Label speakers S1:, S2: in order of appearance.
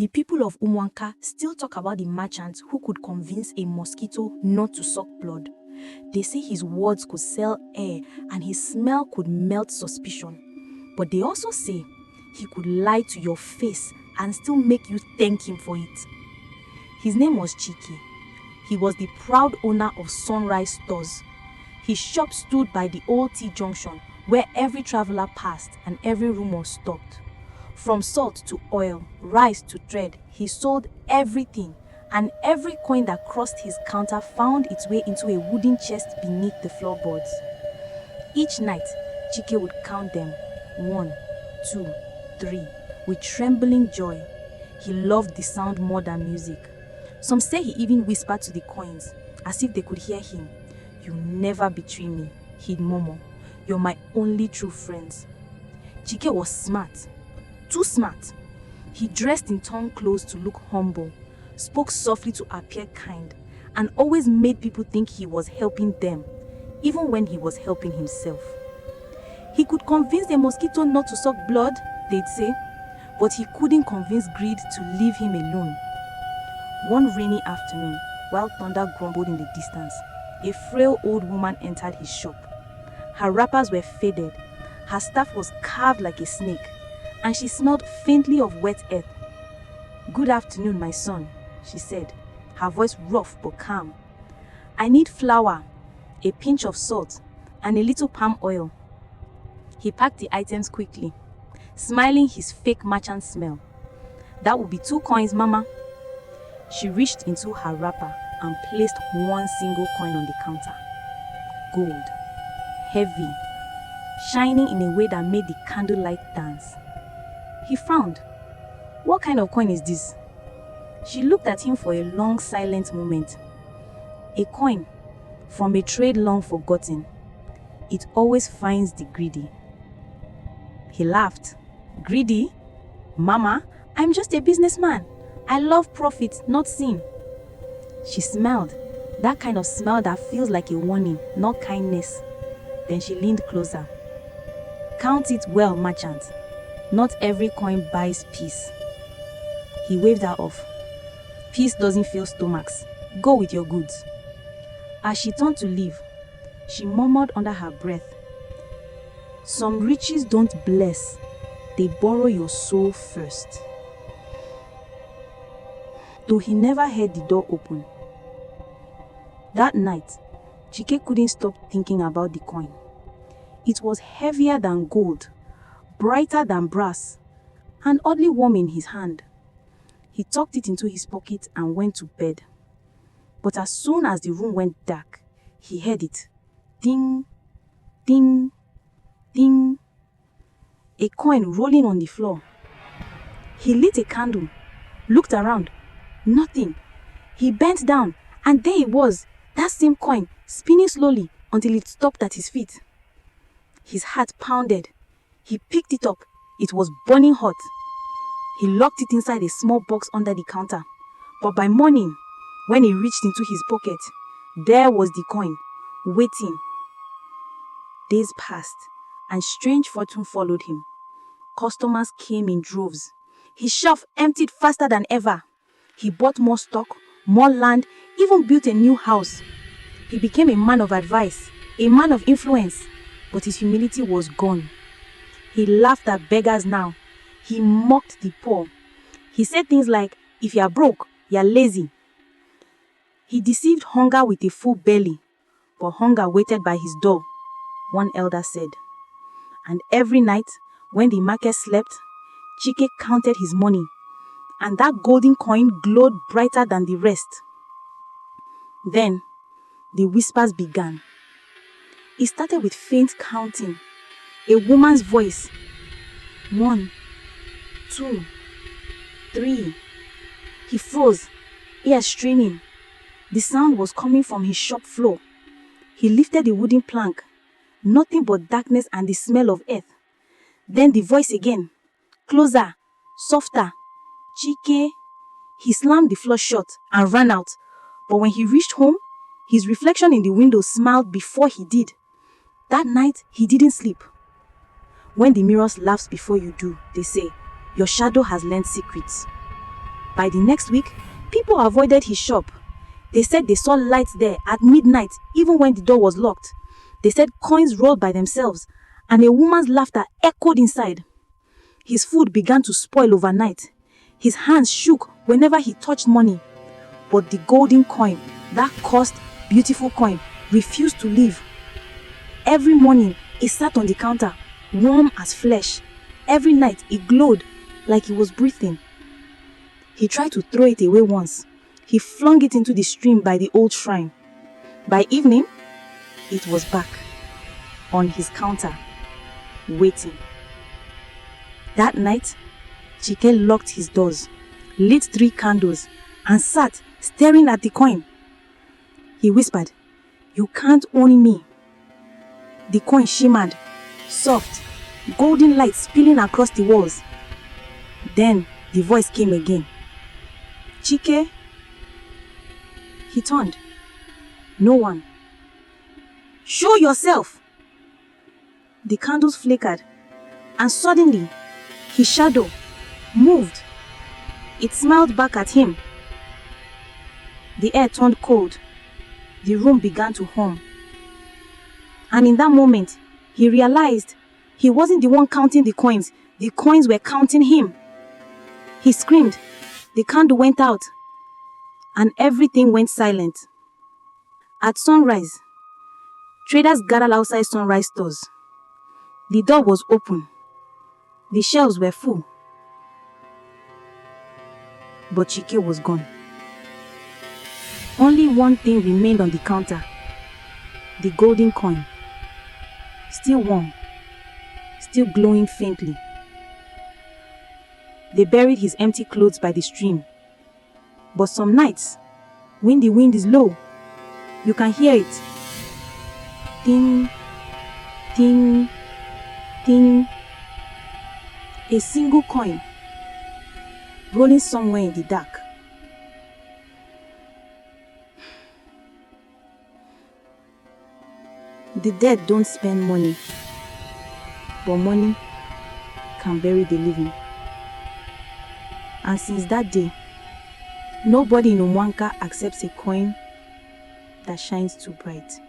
S1: The people of Umwanka still talk about the merchant who could convince a mosquito not to suck blood. They say his words could sell air and his smell could melt suspicion. But they also say he could lie to your face and still make you thank him for it. His name was Chike. He was the proud owner of Sunrise Stores. His shop stood by the old T junction where every traveler passed and every room was stocked. From salt to oil, rice to thread, he sold everything, and every coin that crossed his counter found its way into a wooden chest beneath the floorboards. Each night, Chike would count them, 1, 2, 3, with trembling joy. He loved the sound more than music. Some say he even whispered to the coins, as if they could hear him. "You never betray me," he'd murmur. "You're my only true friends." Chike was smart. Too smart. He dressed in torn clothes to look humble, spoke softly to appear kind, and always made people think he was helping them, even when he was helping himself. He could convince a mosquito not to suck blood, they'd say, but he couldn't convince greed to leave him alone. One rainy afternoon, while thunder grumbled in the distance, a frail old woman entered his shop. Her wrappers were faded, her staff was carved like a snake, and she smelled faintly of wet earth. "Good afternoon, my son," she said, her voice rough but calm. "I need flour, a pinch of salt, and a little palm oil." He packed the items quickly, smiling his fake merchant smile. "That will be 2 coins, Mama." She reached into her wrapper and placed one single coin on the counter. Gold, heavy, shining in a way that made the candlelight dance. He frowned. "What kind of coin is this?" She looked at him for a long silent moment. "A coin from a trade long forgotten. It always finds the greedy." He laughed. "Greedy? Mama, I'm just a businessman. I love profit, not sin." She smiled, that kind of smile that feels like a warning, not kindness. Then she leaned closer. "Count it well, merchant. Not every coin buys peace." He waved her off. "Peace doesn't fill stomachs. Go with your goods." As she turned to leave, she murmured under her breath, "Some riches don't bless, they borrow your soul first." Though he never heard the door open. That night, Chike couldn't stop thinking about the coin. It was heavier than gold, brighter than brass, and oddly warm in his hand. He tucked it into his pocket and went to bed. But as soon as the room went dark, he heard it. Ding, ding, ding. A coin rolling on the floor. He lit a candle, looked around. Nothing. He bent down, and there it was, that same coin, spinning slowly until it stopped at his feet. His heart pounded. He picked it up. It was burning hot. He locked it inside a small box under the counter. But by morning, when he reached into his pocket, there was the coin, waiting. Days passed, and strange fortune followed him. Customers came in droves. His shelf emptied faster than ever. He bought more stock, more land, even built a new house. He became a man of advice, a man of influence, but his humility was gone. He laughed at beggars now. He mocked the poor. He said things like, "If you are broke, you are lazy." He deceived hunger with a full belly, but hunger waited by his door, one elder said. And every night, when the market slept, Chike counted his money, and that golden coin glowed brighter than the rest. Then, the whispers began. It started with faint counting, a woman's voice. 1, 2, 3. He froze, ears straining. The sound was coming from his shop floor. He lifted the wooden plank. Nothing but darkness and the smell of earth. Then the voice again. Closer, softer. Chike. He slammed the floor shut and ran out. But when he reached home, his reflection in the window smiled before he did. That night, he didn't sleep. When the mirror laughs before you do, they say, your shadow has learned secrets. By the next week, people avoided his shop. They said they saw lights there at midnight, even when the door was locked. They said coins rolled by themselves, and a woman's laughter echoed inside. His food began to spoil overnight. His hands shook whenever he touched money. But the golden coin, that cursed, beautiful coin, refused to leave. Every morning, it sat on the counter, warm as flesh. Every night, it glowed like it was breathing. He tried to throw it away once. He flung it into the stream by the old shrine. By evening, it was back, on his counter, waiting. That night, Chike locked his doors, lit 3 candles, and sat staring at the coin. He whispered, "You can't own me." The coin shimmered, soft, golden light spilling across the walls. Then the voice came again. "Chike?" He turned. No one. "Show yourself!" The candles flickered, and suddenly, his shadow moved. It smiled back at him. The air turned cold. The room began to hum. And in that moment, he realized he wasn't the one counting the coins. The coins were counting him. He screamed. The candle went out, and everything went silent. At sunrise, traders gathered outside sunrise stores. The door was open. The shelves were full. But Chike was gone. Only one thing remained on the counter. The golden coin. Still warm. Still glowing faintly. They buried his empty clothes by the stream. But some nights, when the wind is low, you can hear it. Ting, ting, ting. A single coin rolling somewhere in the dark. The dead don't spend money, but money can bury the living. And since that day, nobody in Umwanka accepts a coin that shines too bright.